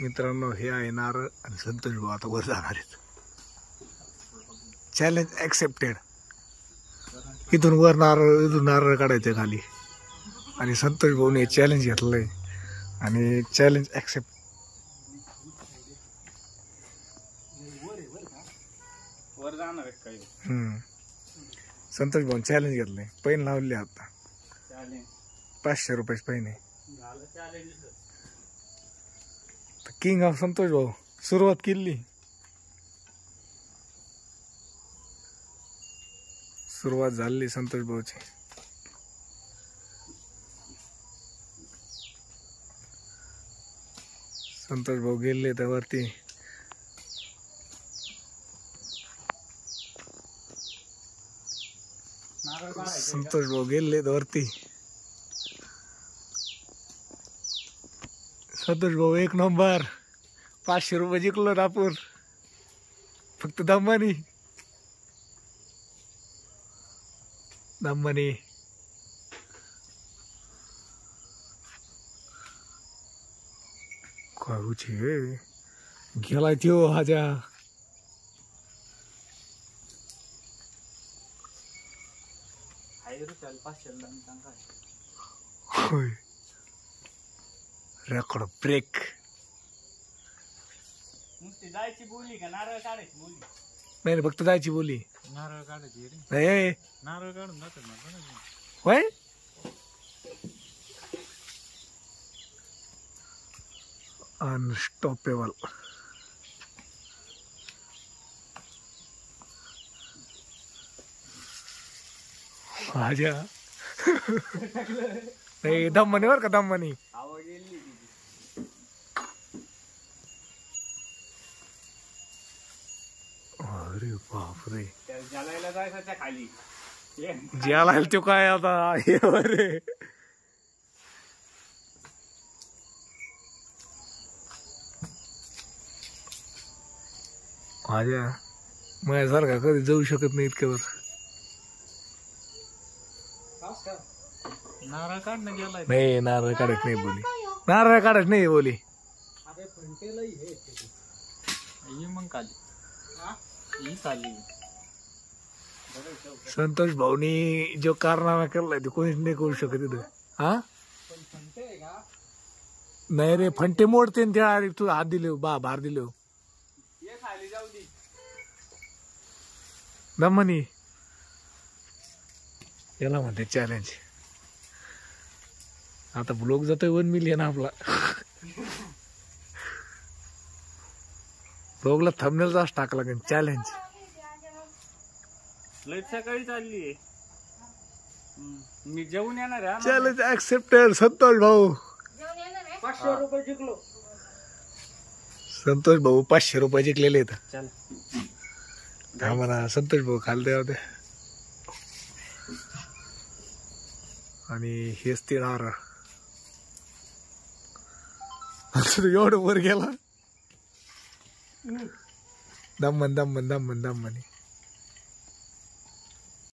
मित्रांनो हे आहे नारळ आणि संतोष भाऊ आता वर जाणार आहेत. Challenge accepted. इथून वर नारळ काढायचे खाली आणि संतोष भाऊने चॅलेंज घेतलंय आणि चॅलेंज ॲक्सेप्ट. संतोष भाऊ चॅलेंज घेतलंय. पैन लावले आता 500 रुपयाचे पैन आहे. किंग ऑफ संतोष भाऊ सुरुवात केली. सुरुवात झाली संतोष भाऊची. संतोष भाऊ गेले तर वरती. संतोष भाऊ गेले तर वरती. संतोष भाऊ एक नंबर. 500 रुपये जिंकलो रापूर. फक्त दमनी दमनी. काय गेलाय त्यो हाजा. होय रेकॉर्ड ब्रेक. जायची बोली का नारळ काढायची बोली? नाही फक्त जायची बोली. नारळ काढायची नाही नारळ काढून जातात होय. अनस्टॉपेबल. हाजा नाही दमनी बर का दमनी. अरे बापरे जालायला जायचं त्या खाली. ज्याला तो काय आता हे रे. माझ्या माझ्यासारखा कधी जाऊ शकत नाही इतक्यावर. नारळ काढणं गेलाय. नाही नारळ काढत नाही बोली. नारळ काढत नाही बोली. मग काली संतोष भाऊनी जो कारनामा केलाय ते कोणीच नाही करू शकत इथं. हा नाही रे फंटे मोडते त्या. तू हात दिले भार दिले दमनी. याला म्हणते चॅलेंज. आता ब्लॉग जातोय 1 मिलियन आपला. ब्लॉगला थंबनेल असं टाकला का चॅलेंज. लईट सकाळी चालली. मी जेवून येणार आहे. Challenge accepted. संतोष भाऊ 500 रुपये जिंकलो. संतोष भाऊ 500 रुपये जिंकलेले आहेत. चल आम्हाला संतोष भाऊ खालते होते आणि हेच ते नारळ. एवढं वर गेला. दमन दमन दमन दमन.